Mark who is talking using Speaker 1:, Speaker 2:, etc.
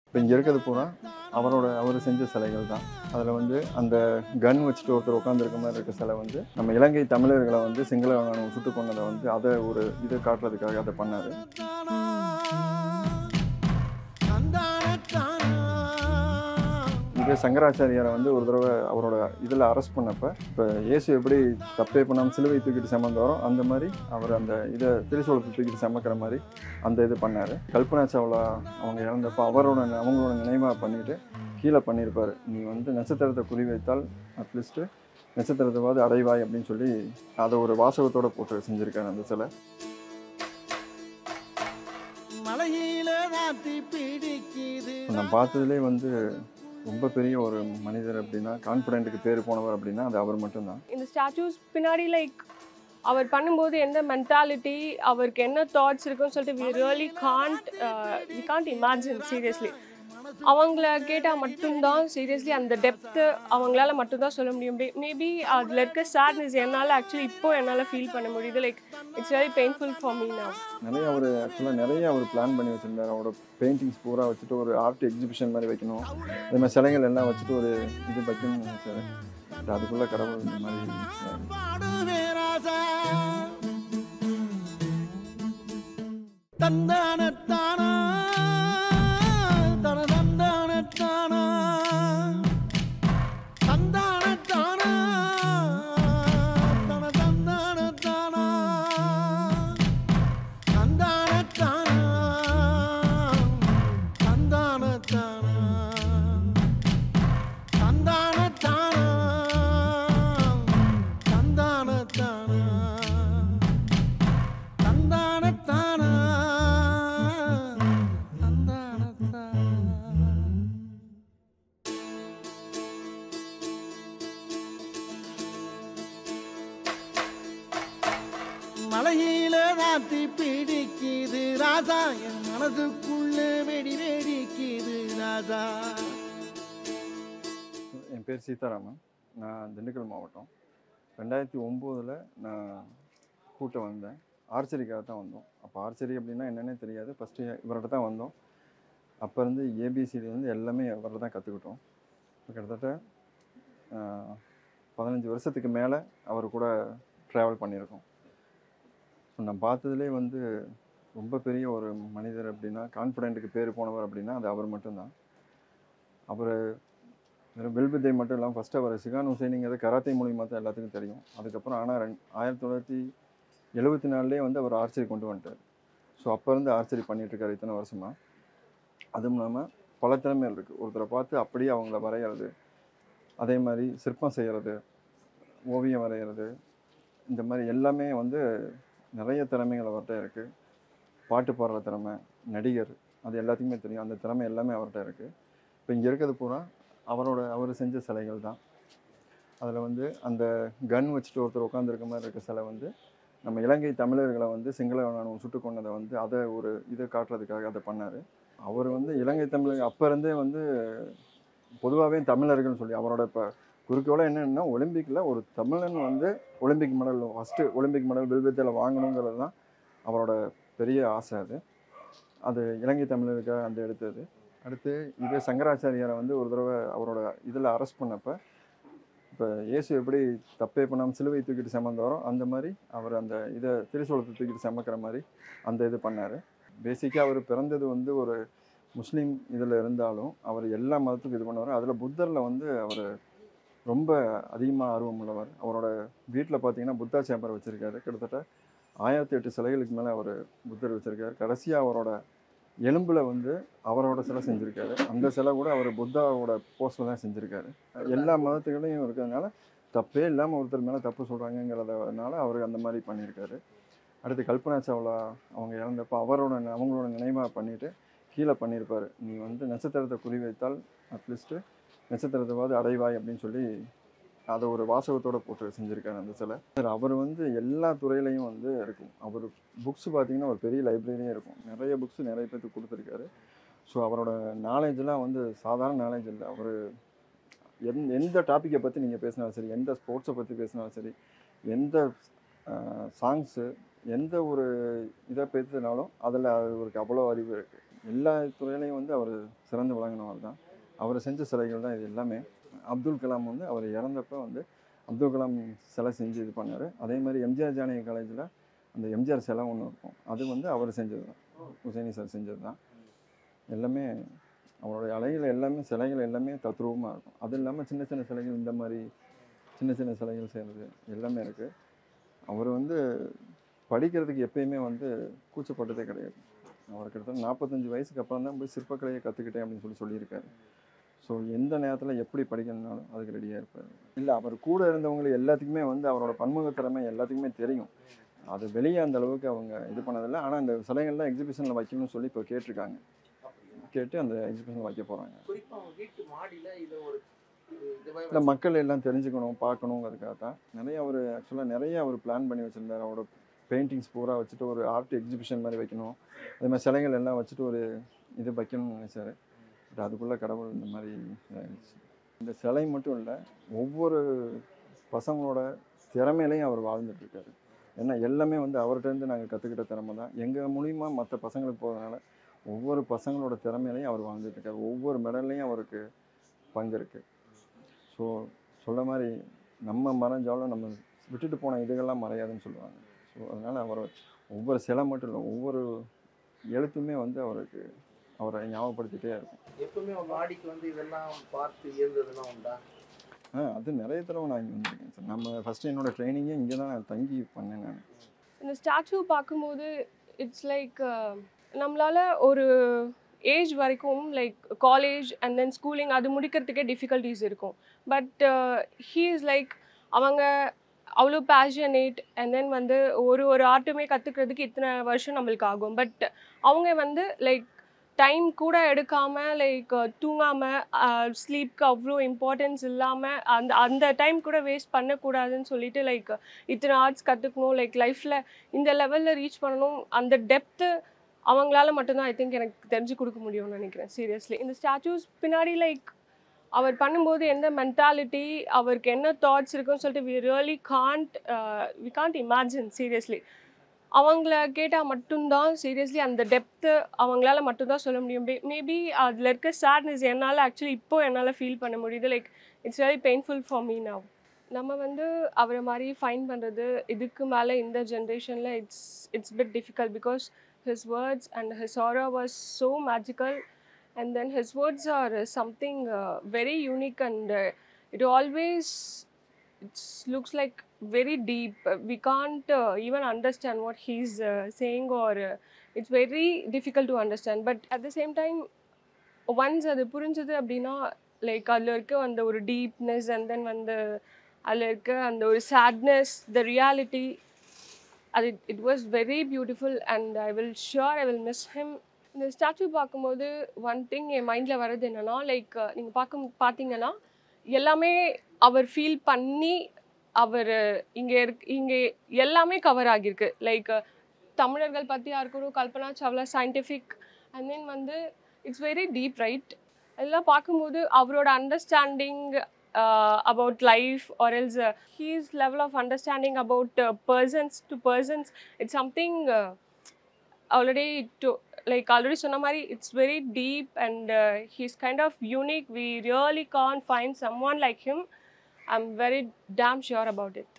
Speaker 1: இப்போ இங்கே இருக்கிறது பூரா அவர் செஞ்ச சிலைகள் தான். அதில் வந்து அந்த கன் வச்சுட்டு ஒருத்தர் உட்காந்துருக்க மாதிரி இருக்க சிலை வந்து நம்ம இலங்கை தமிழர்களை வந்து சிங்கள ராணுவம் சுட்டு கொண்டதை வந்து அதை ஒரு இதை காட்டுறதுக்காக அதை பண்ணார். இதே சங்கராச்சாரியாரை வந்து ஒரு தடவை அவரோட இதில் அரெஸ்ட் பண்ணப்போ இப்போ இயேசு எப்படி தப்பே பண்ணாமல் சிலுவை தூக்கிட்டு சமந்தாரோ அந்த மாதிரி அவர் அந்த இதை திரிசூலத்தை தூக்கிட்டு சமக்கிற மாதிரி அந்த இது பண்ணார். கல்பனா சாவ்லா அவங்க இறந்தப்போ அவங்களோட நினைவாக பண்ணிட்டு கீழே பண்ணியிருப்பார், நீ வந்து நட்சத்திரத்தை குறி வைத்தால் அட்லீஸ்ட்டு நட்சத்திரத்தைவாது அடைவாய் அப்படின்னு சொல்லி அதை ஒரு வாசகத்தோடு போட்டு செஞ்சுருக்காரு அந்த சிலை. நான் பார்த்ததுலேயே வந்து ரொம்ப பெரிய ஒரு மனிதர் அப்படின்னா, கான்ஃபிடென்ட்டுக்கு பேர் போனவர் அப்படின்னா அது அவர் மட்டும்தான்.
Speaker 2: இந்த ஸ்டாச்சூஸ் பின்னாடி லைக் அவர் பண்ணும்போது எந்த மென்டாலிட்டி, அவருக்கு என்ன தாட்ஸ் இருக்குன்னு சொல்லிட்டு we can't imagine seriously. அவங்கள கேட்டால் மட்டும்தான் சீரியஸ்லி அந்த டெப்த்து அவங்களால மட்டும்தான் சொல்ல முடியும். மேபி அதில் இருக்க சேட்னஸ் என்னால் ஆக்சுவலி இப்போ என்னால் ஃபீல் பண்ண முடியுது. Like it's very painful for me now.
Speaker 1: நிறைய அவர் பிளான் பண்ணி வச்சுருந்தார். அவரோட பெயிண்டிங்ஸ் பூரா வச்சுட்டு ஒரு ஆர்ட் எக்ஸிபிஷன் மாதிரி வைக்கணும், அதே மாதிரி சிலைகள் எல்லாம் வச்சுட்டு ஒரு இது வைக்கணும்னு நினைச்சாரு. அதுக்குள்ளே கடவுள் இந்த மாதிரி தந்தானத்தானா மலையில நாத்தி பிடிக்குது ராஜா, என் மனதுக்குள்ள வெடி வெடிக்குது ராஜா. என் பேர் சீதாராமன். நான் திண்டுக்கல் மாவட்டம். 2009 நான் கூட்ட வந்தேன். ஆர்ச்சரிக்காக தான் வந்தோம். அப்போ ஆர்ச்சரி அப்படின்னா என்னென்னே தெரியாது. ஃபஸ்ட்டு இவர்கிட்ட தான் வந்தோம். அப்போ இருந்து ஏபிசிடி வந்து எல்லாமே இவர்கிட்ட தான் கற்றுக்கிட்டோம். கிட்டத்தட்ட 15 வருஷத்துக்கு மேலே அவர் கூட ட்ராவல் பண்ணியிருக்கோம். நான் பார்த்ததுலேயே வந்து ரொம்ப பெரிய ஒரு மனிதர் அப்படின்னா, கான்ஃபிடென்ட்டுக்கு பேர் போனவர் அப்படின்னா அது அவர் மட்டும்தான். அவர் வெறும் வில்வித்தை மட்டும் இல்லாமல் ஃபஸ்ட்டு அவர் சிகான் ஹுசைனிங்கிறது கராத்தே மூலியமாக தான் எல்லாத்துக்கும் தெரியும். அதுக்கப்புறம் ஆனால் 1974 வந்து அவர் ஆர்ச்சரி கொண்டு வந்துட்டார். ஸோ அப்போ இருந்து ஆர்ச்சரி பண்ணிகிட்ருக்காரு இத்தனை வருஷமாக. அதுவும் இல்லாமல் பல திறமைகள் இருக்குது. ஒருத்தரை பார்த்து அப்படியே அவங்கள வரைகிறது, அதே மாதிரி சிற்பம் செய்கிறது, ஓவியம் வரைகிறது, இந்த மாதிரி எல்லாமே வந்து நிறைய திறமைகள் அவர்கிட்ட இருக்குது. பாட்டு பாடுற திறமை, நடிகர், அது எல்லாத்துக்குமே தெரியும். அந்த திறமை எல்லாமே அவர்கிட்ட இருக்குது. இப்போ இங்கே இருக்கிறது பூரா அவர் செஞ்ச சிலைகள் தான். அதில் வந்து அந்த கன் வச்சுட்டு ஒருத்தர் உட்காந்துருக்க மாதிரி இருக்க சிலை வந்து நம்ம இலங்கை தமிழர்களை வந்து சிங்கள ராணுவம் சுட்டு கொண்டதை வந்து அதை ஒரு இதை காட்டுறதுக்காக அதை பண்ணார். அவர் வந்து இலங்கை தமிழர் அப்போ இருந்தே வந்து பொதுவாகவே தமிழர்கள்னு சொல்லி அவரோட இப்போ குறிக்கோள என்னென்னா, ஒலிம்பிக்கில் ஒரு தமிழன் வந்து Olympic medal, first Olympic medal வில்வித்தையில் வாங்கணுங்கிறது தான் அவரோட பெரிய ஆசை. அது இலங்கை தமிழருக்காக அந்த எடுத்தது. அடுத்து இதே சங்கராச்சாரியாரை வந்து ஒரு தடவை அவரோட இதில் அரெஸ்ட் பண்ணப்போ இப்போ இயேசு எப்படி தப்பே பண்ணாமல் சிலுவை தூக்கிட்டு சமந்தாரோ அந்த மாதிரி அவர் அந்த இதை திரிசூலத்தை தூக்கிட்டு சமக்கிற மாதிரி அந்த இது பண்ணார். பேசிக்காக அவர் பிறந்தது வந்து ஒரு முஸ்லீம் இதில் இருந்தாலும் அவர் எல்லா மதத்துக்கும் இது பண்ணுவார். அதில் புத்தரில் வந்து அவர் ரொம்ப அதிகமாக ஆர்வம் உள்ளவர். அவரோட வீட்டில் பார்த்தீங்கன்னா புத்தா சேம்பர் வச்சுருக்காரு. கிட்டத்தட்ட 1008 சிலைகளுக்கு மேலே அவர் புத்தர் வச்சுருக்காரு. கடைசியாக அவரோட எலும்பில் வந்து அவரோட சிலை செஞ்சுருக்காரு. அந்த சிலை கூட அவர் புத்தாவோட போஸ்டில் தான் செஞ்சுருக்காரு. எல்லா மதத்துகளையும் இருக்கிறதுனால தப்பே இல்லாமல் ஒருத்தர் மேலே தப்பு சொல்கிறாங்கிறதுனால அவர் அந்த மாதிரி பண்ணியிருக்காரு. அடுத்து கல்பனா சாவ்லா அவங்க இறந்தப்போ அவங்களோட நினைவாக பண்ணிவிட்டு கீழே பண்ணியிருப்பார், நீ வந்து நட்சத்திரத்தை குறி வைத்தால் அட்லீஸ்ட்டு நட்சத்திரத்தைவாது அடைவாய் அப்படின்னு சொல்லி அதை ஒரு வாசகத்தோடு போட்டு செஞ்சுருக்காரு அந்த சிலை. அவர் வந்து எல்லா துறையிலையும் வந்து இருக்கும். அவர் புக்ஸ் பார்த்திங்கன்னா ஒரு பெரிய லைப்ரரியே இருக்கும். நிறைய புக்ஸ் நிறைய பேருக்கு கொடுத்துருக்காரு. ஸோ அவரோட நாலேஜெலாம் வந்து சாதாரண நாலேஜ் இல்லை. அவர் எந்த டாப்பிக்கை பற்றி நீங்கள் பேசினாலும் சரி, எந்த ஸ்போர்ட்ஸை பற்றி பேசினாலும் சரி, எந்த சாங்ஸு, எந்த ஒரு இதை பேசினாலும் அதில் அவருக்கு அவ்வளோ அறிவு இருக்குது. எல்லா துறையிலையும் வந்து அவர் சிறந்து விளங்கினவர் தான். அவர் செஞ்ச சிலைகள் தான் இது எல்லாமே. அப்துல் கலாம் வந்து அவர் இறந்தப்ப வந்து அப்துல் கலாம் சிலை செஞ்சு இது பண்ணார். அதே மாதிரி எம்ஜிஆர் ஜானகி காலேஜில் அந்த எம்ஜிஆர் சிலை ஒன்று இருக்கும், அது வந்து அவர் செஞ்சது தான், ஹுசைனி சார் செஞ்சது தான். எல்லாமே அவருடைய அலைகள் எல்லாமே சிலைகள் எல்லாமே தத்ரூபமாக இருக்கும். அது இல்லாமல் சின்ன சின்ன சிலைகள் இந்த மாதிரி சின்ன சின்ன சிலைகள் செய்கிறது எல்லாமே இருக்குது. அவர் வந்து படிக்கிறதுக்கு எப்பயுமே வந்து கூச்சப்பட்டதே கிடையாது. அவர் கிட்டத்தட்ட 45 வயசுக்கு அப்புறம் தான் போய் சிற்பக்கலையை கற்றுக்கிட்டேன் அப்படின்னு சொல்லியிருக்காரு. ஸோ எந்த நேரத்தில் எப்படி படிக்கணும்னாலும் அதுக்கு ரெடியாக இருப்பார். இல்லை, அவர் கூட இருந்தவங்களுக்கு எல்லாத்துக்குமே வந்து அவரோட பன்முக திறமை எல்லாத்துக்குமே தெரியும். அது வெளியே அந்த அளவுக்கு அவங்க இது பண்ணதில்லை. ஆனால் அந்த சிலைகள்லாம் எக்ஸிபிஷனில் வைக்கணும்னு சொல்லி இப்போ கேட்டிருக்காங்க. கேட்டு அந்த எக்ஸிபிஷனில் வைக்க போகிறாங்க. இல்லை, மக்கள் எல்லாம் தெரிஞ்சுக்கணும் பார்க்கணுங்கிறதுக்காக தான் நிறைய அவர் பிளான் பண்ணி வச்சுருந்தார். அவரோட பெயிண்டிங்ஸ் பூரா வச்சுட்டு ஒரு ஆர்ட் எக்ஸிபிஷன் மாதிரி வைக்கணும், அதே மாதிரி சிலைகள் எல்லாம் வச்சுட்டு ஒரு இது வைக்கணும்னு நினைச்சாரு. பட் அதுக்குள்ளே கடவுள் இந்த மாதிரி ஆயிடுச்சு. இந்த சிலை மட்டும் இல்லை, ஒவ்வொரு பசங்களோட திறமையிலையும் அவர் வாழ்ந்துட்டுருக்காரு. ஏன்னா எல்லாமே வந்து அவர்கிட்டருந்து நாங்கள் கற்றுக்கிட்ட திறமை தான். எங்கள் மூலிமா மற்ற பசங்களுக்கு போகிறதுனால ஒவ்வொரு பசங்களோட திறமையிலையும் அவர் வாழ்ந்துட்டுருக்காரு. ஒவ்வொரு மெடல்லையும் அவருக்கு பங்கு இருக்குது. ஸோ சொல்ல மாதிரி நம்ம மறைஞ்சாலும் நம்ம விட்டுட்டு போன இதுகள்லாம் மறையாதுன்னு சொல்லுவாங்க. ஸோ அதனால் அவர் ஒவ்வொரு சிலை மட்டும் இல்லை, ஒவ்வொரு எழுத்துமே வந்து அவரை ஞாபகப்படுத்திகிட்டே இருக்கும்.
Speaker 3: எப்பவுமே மாடிக்கு வந்து இதெல்லாம் பார்த்து இயந்ததுலாம் உண்டா?
Speaker 1: அது நிறைய தடவை நான் இங்கே வந்திருக்கேன் சார். நம்ம ஃபஸ்ட்டு என்னோடய ட்ரைனிங்கே இங்கே தான் நான் தங்கி பண்ணேன். நான்
Speaker 2: இந்த ஸ்டாச்சு பார்க்கும்போது இட்ஸ் லைக் நம்மளால் ஒரு ஏஜ் வரைக்கும் like college and then schooling அது முடிக்கிறதுக்கே டிஃபிகல்ட்டிஸ் இருக்கும். பட் ஹீ இஸ் லைக் அவங்க அவ்வளோ பேஷனேட் அண்ட் தென் வந்து ஒரு ஆர்ட்டுமே கற்றுக்கிறதுக்கு இத்தனை வருஷம் நம்மளுக்கு ஆகும். பட் அவங்க வந்து லைக் டைம் கூட எடுக்காமல் லைக் தூங்காமல் ஸ்லீப்க்கு அவ்வளோ இம்பார்ட்டன்ஸ் இல்லாமல் அந்த டைம் கூட வேஸ்ட் பண்ணக்கூடாதுன்னு சொல்லிட்டு லைக் இத்தனை ஆர்ட்ஸ் கற்றுக்கணும், லைக் லைஃப்பில் இந்த லெவலில் ரீச் பண்ணணும், அந்த டெப்த்து அவங்களால மட்டும்தான் ஐ திங்க் எனக்கு தெரிஞ்சு கொடுக்க முடியும்னு நினைக்கிறேன். சீரியஸ்லி இந்த ஸ்டாச்சூஸ் பின்னாடி லைக் அவர் பண்ணும்போது எந்த மென்டாலிட்டி, அவருக்கு என்ன தாட்ஸ் இருக்குன்னு சொல்லிட்டு வி காண்ட் இமேஜின். சீரியஸ்லி அவங்கள கேட்டால் மட்டும்தான் சீரியஸ்லி அந்த டெப்த்து அவங்களால மட்டும்தான் சொல்ல முடியும். மேபி அதில் இருக்க சேட்னஸ் என்னால் ஆக்சுவலி என்னால் ஃபீல் பண்ண முடியுது. Like it's very painful for me now. நம்ம வந்து அவரை மாதிரி ஃபைன் பண்ணுறது இதுக்கு மேலே இந்த ஜென்ரேஷனில் it's bit difficult because his words and his aura was so magical, and then his words are something very unique, and it looks like very deep. We can't even understand what he's saying, or it's very difficult to understand. But at the same time, once அது புரிஞ்சது அப்படின்னா like அதில் இருக்க அந்த ஒரு deepness and then வந்து அதில் இருக்க அந்த ஒரு sadness, the reality, it was very beautiful, and I will miss him. இந்த ஸ்டாச்சு பார்க்கும்போது ஒன் திங் என் மைண்டில் வர்றது என்னென்னா லைக் நீங்கள் பார்த்தீங்கன்னா எல்லாமே அவர் ஃபீல் பண்ணி அவர் இங்கே எல்லாமே கவர் ஆகியிருக்கு. லைக் தமிழர்கள் பற்றியாக இருக்கணும், Kalpana Chawla scientific, and then வந்து இட்ஸ் வெரி டீப் ரைட். அதெல்லாம் பார்க்கும்போது அவரோட understanding about life, or else his level of understanding about persons to persons, it's something already சொன்ன மாதிரி it's very deep, and he's kind of unique. We really can't find someone like him. I'm very damn sure about it.